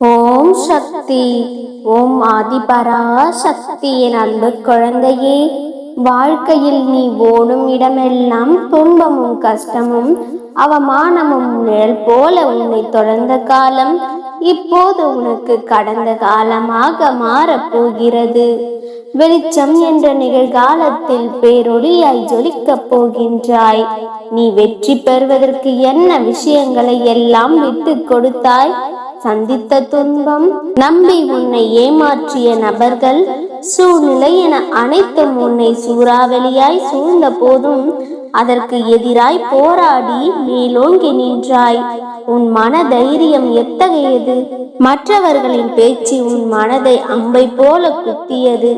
ஓம் சக்தி. ஓம் ஆதிபரா சக்தி. என் அன்பு குழந்தையே, வாழ்க்கையில் நீ ஓடும் இடமெல்லாம் துன்பமும் கஷ்டமும் அவமானமும் நிழல் போல உன்னை தொடர்ந்த காலம் இப்போது உனக்கு கடந்த காலமாக மாறப்போகிறது. வெளிச்சம் என்ற நிகழ்காலத்தில் பேரொளியாய் ஜொலிக்கப் போகின்றாய். நீ வெற்றி பெறுவதற்கு என்ன விஷயங்களை எல்லாம் விட்டு கொடுத்தாய்? சந்தித்த துன்பம், நம்பி உன்னை ஏமாற்றிய நபர்கள், சூழ்நிலை என அனைத்தும் உன்னை சூறாவளியாய் சூழ்ந்த போதும் அதற்கு எதிராய் போராடி மேலோங்கி நின்றாய். உன் மன தைரியம் எத்தகையது! மற்றவர்களின் பேச்சு உன் மனதை அம்பை போல குத்தியது.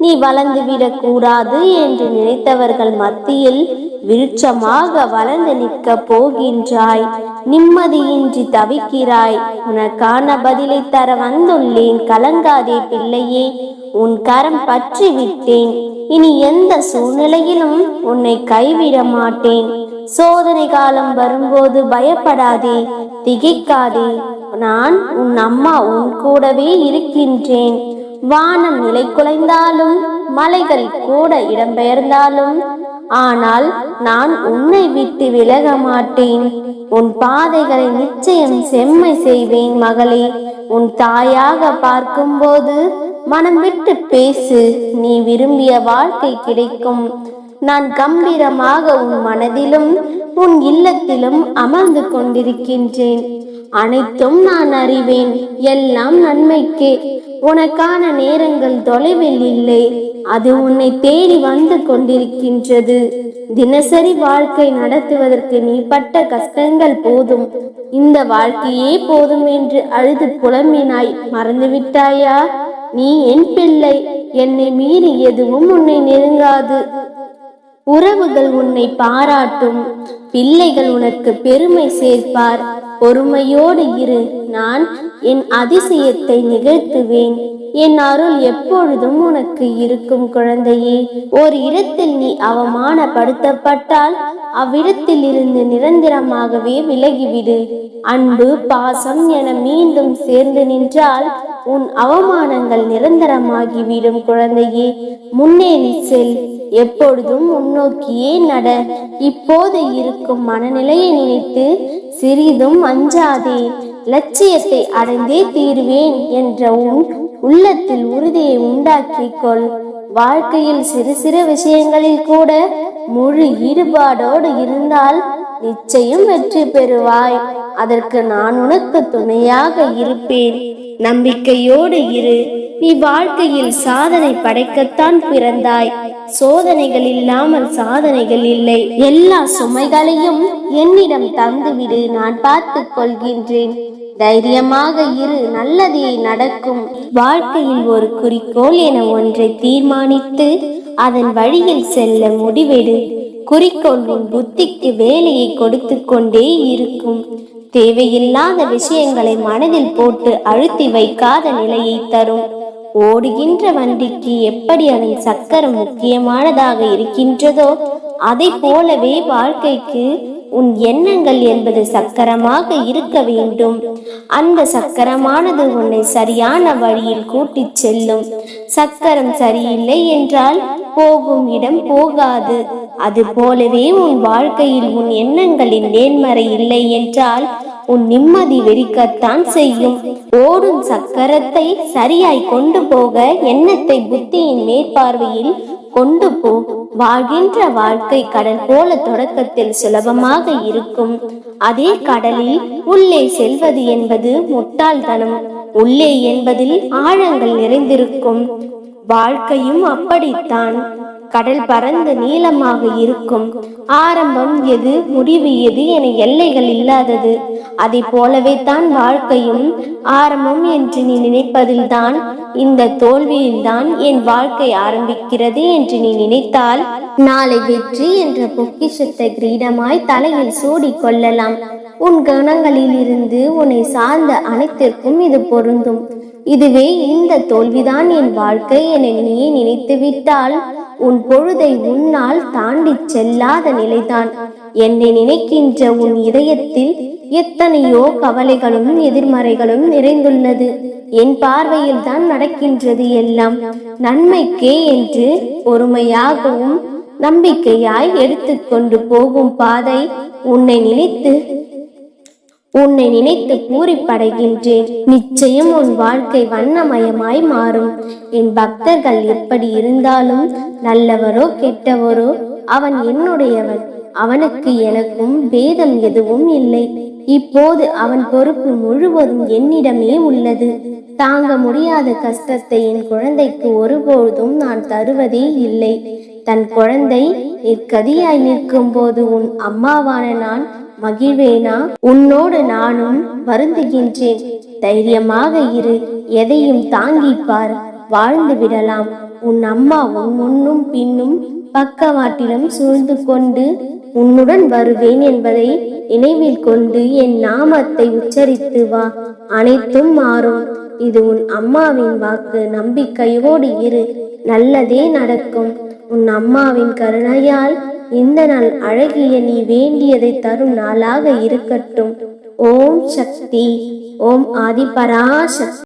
நீ வளர்ந்துவிடக் கூடாது என்று நினைத்தவர்கள் மத்தியில் விருட்சமாக வளர்ந்து நிற்க போகின்றாய். நிம்மதியின்றி தவிக்கிறாய். உனக்கான பதிலை தர வந்துள்ளேன். கலங்காதே பிள்ளையே, உன் கரம் பற்றி விட்டேன். இனி எந்த சூழ்நிலையிலும் உன்னை கைவிட மாட்டேன். சோதனை காலம் வரும்போது பயப்படாதே, திகைக்காதே. நான் உன் அம்மா உன் கூடவே இருக்கின்றேன். வானம் நிலை குலைந்தாலும் மலைகள் கூட இடம்பெயர்ந்தாலும் ஆனால் நான் உன்னை விட்டு விலக மாட்டேன். உன் பாதைகளை நிச்சயம் செம்மை செய்வேன் மகளே. உன் தாயாக பார்க்கும்போது மனம் விட்டு பேசு. நீ விரும்பிய வாழ்க்கை கிடைக்கும். நான் கம்பீரமாக உன் மனதிலும் உன் இல்லத்திலும் அமர்ந்து கொண்டிருக்கின்றேன். அனைத்தும் நான் அறிவேன். எல்லாம் நன்மைக்கே. உனக்கான நேரங்கள் தொலைவில் இல்லை. அது உன்னை தேடி வந்து கொண்டிருக்கின்றது. தினசரி வாழ்க்கை நடத்துவதற்கு நீ பட்ட கஷ்டங்கள் போதும், இந்த வாழ்க்கையே போதும் என்று அழுது புலம்பினாய். மறந்துவிட்டாயா? நீ என் பிள்ளை. என்னை மீறி எதுவும் உன்னை நெருங்காது. உறவுகள் உன்னை பாராட்டும். பிள்ளைகள் உனக்கு பெருமை சேர்ப்பார். பொறுமையோடு இரு. நான் என் அதிசயத்தை நிகழ்த்துவேன். என் அருள் எப்பொழுதும் உனக்கு இருக்கும் குழந்தையே. ஒரு இடத்தில் நீ அவமானப்படுத்தப்பட்டால் அவ்விடத்தில் இருந்து நிரந்தரமாகவே விலகிவிடு. அன்பு பாசம் என மீண்டும் சேர்ந்து நின்றால் உன் அவமானங்கள் நிரந்தரமாகிவிடும் குழந்தையே. முன்னேறி செல். எப்பொழுதும் முன்னோக்கியே நட. இப்போது இருக்கும் மனநிலையை நினைத்து சிறிதும் அஞ்சாதே. லட்சியத்தை அடைந்தே தீர்வேன் என்ற உன் உள்ளத்தில் உறுதியை உண்டாக்கிக் கொள். வாழ்க்கையில் சிறு சிறு விஷயங்களில் கூட முழு ஈடுபாடோடு இருந்தால் நிச்சயம் வெற்றி பெறுவாய். அதற்கு நான் உனக்கு துணையாக இருப்பேன். நம்பிக்கையோடு இரு. நீ வாழ்க்கையில் சாதனை படைக்கத்தான் பிறந்தாய். சோதனைகள் இல்லாமல் சாதனைகள் இல்லை. எல்லா சுமைகளையும் என்னிடம் தந்துவிடு. நான் பார்த்துக் கொள்கின்றேன். தைரியமாக இரு. நல்லதே நடக்கும். வாழ்க்கையில் ஒரு குறிக்கோள் என ஒன்றை தீர்மானித்து அதன் வழியில் செல்ல முடிவெடு. குறிக்கோள் உன் புத்திக்கு வேலையை கொடுத்து கொண்டே இருக்கும். தேவையில்லாத விஷயங்களை மனதில் போட்டு அழுத்தி வைக்காத நிலையை தரும். ஓடுகின்ற வண்டிக்கு எப்படி அதன் சக்கரம் முக்கியமானதாக இருக்கின்றதோ அதை போலவே வாழ்க்கைக்கு உன் எண்ணங்கள் என்பது சக்கரமாக இருக்க வேண்டும். அந்த சக்கரமானது உன்னை சரியான வழியில் கூட்டிச் செல்லும். சக்கரம் சரியில்லை என்றால் போகும் இடம் போகாது. அது போலவே உன் வாழ்க்கையில் உன் எண்ணங்களின் நேர்மறை இல்லை என்றால் உன் நிம்மதி வெடிக்கத்தான் செய்யும். ஓடும் சக்கரத்தை சரியாய் கொண்டு போக எண்ணத்தை புத்தியின் மேற்பார்வையில் கொண்டு போ. வாழ்கின்ற வாழ்க்கை கடல் போல தொடக்கத்தில் சுலபமாக இருக்கும். அதே கடலில் உள்ளே செல்வது என்பது முட்டாள்தனம். உள்ளே என்பதில் ஆழங்கள் நிறைந்திருக்கும். வாழ்க்கையும் அப்படித்தான். கடல் பரந்து நீளமாக இருக்கும். ஆரம்பம் எது முடிவு எது என எல்லைகள் இல்லாதது. அதை போலவே தான் வாழ்க்கையும். ஆரம்பம் என்று நீ நினைப்பதில்தான், இந்த தோல்வியில்தான் என் வாழ்க்கை ஆரம்பிக்கிறது என்று நீ நினைத்தால் நாளை வெற்றி என்ற பொக்கிஷத்தை கிரீடமாய் தலையில் சூடி கொள்ளலாம். உன் கணங்களில் இருந்து உன்னை சார்ந்த அனைத்திற்கும் இது பொருந்தும். இதுவே இந்த தோல்விதான் என் வாழ்க்கை என நீ நினைத்து விட்டால் உன் பொழுதை உன்னால் தாண்டி செல்லாத நிலைதான். என்னை நினைக்கின்ற உன் இதயத்தில் எத்தனையோ கவலைகளும் எதிர்மறைகளும் நிறைந்துள்ளது. என் பார்வையில் தான் நடக்கின்றது எல்லாம் நன்மைக்கே என்று பொறுமையாகவும் நம்பிக்கையாய் எடுத்துக்கொண்டு போகும் பாதை உன்னை நினைத்து பூரிப்படைகின்றேன். நிச்சயம் உன் வாழ்க்கை வண்ணமயமாய் மாறும். என் பக்தர்கள் எப்படி இருந்தாலும் நல்லவரோ கெட்டவரோ அவன் என்னுடையவன். அவனுக்கு எனக்கும் பேதம் எதுவும் இல்லை. இப்போது அவன் பொறுப்பு முழுவதும் என்னிடமே உள்ளது. தாங்க முடியாத கஷ்டத்தை என் குழந்தைக்கு ஒருபொழுதும் நான் தருவதே இல்லை. தன் குழந்தை நிற்கதியாய் நிற்கும் போது உன் அம்மாவான நான் மகிழ்வேனா? உன்னோடு நானும் வருந்துகின்றேன். தைரியமாக இரு, எதையும் தாங்கிப்பார், வாழ்ந்து விடலாம். உன் அம்மா உன் முன்னும் பின்னும் பக்கவாட்டிலும் சூழ்ந்து கொண்டு உன்னுடன் வருவேன் என்பதை நினைவில் கொண்டு என் நாமத்தை உச்சரித்து வா, அனைத்தும் மாறும். இது உன் அம்மாவின் வாக்கு. நம்பிக்கையோடு இரு, நல்லதே நடக்கும். உன் அம்மாவின் கருணையால் இந்த நாள் அழகிய நீ வேண்டியதை தரும் நாளாக இருக்கட்டும். ஓம் சக்தி. ஓம் ஆதிபராசக்தி.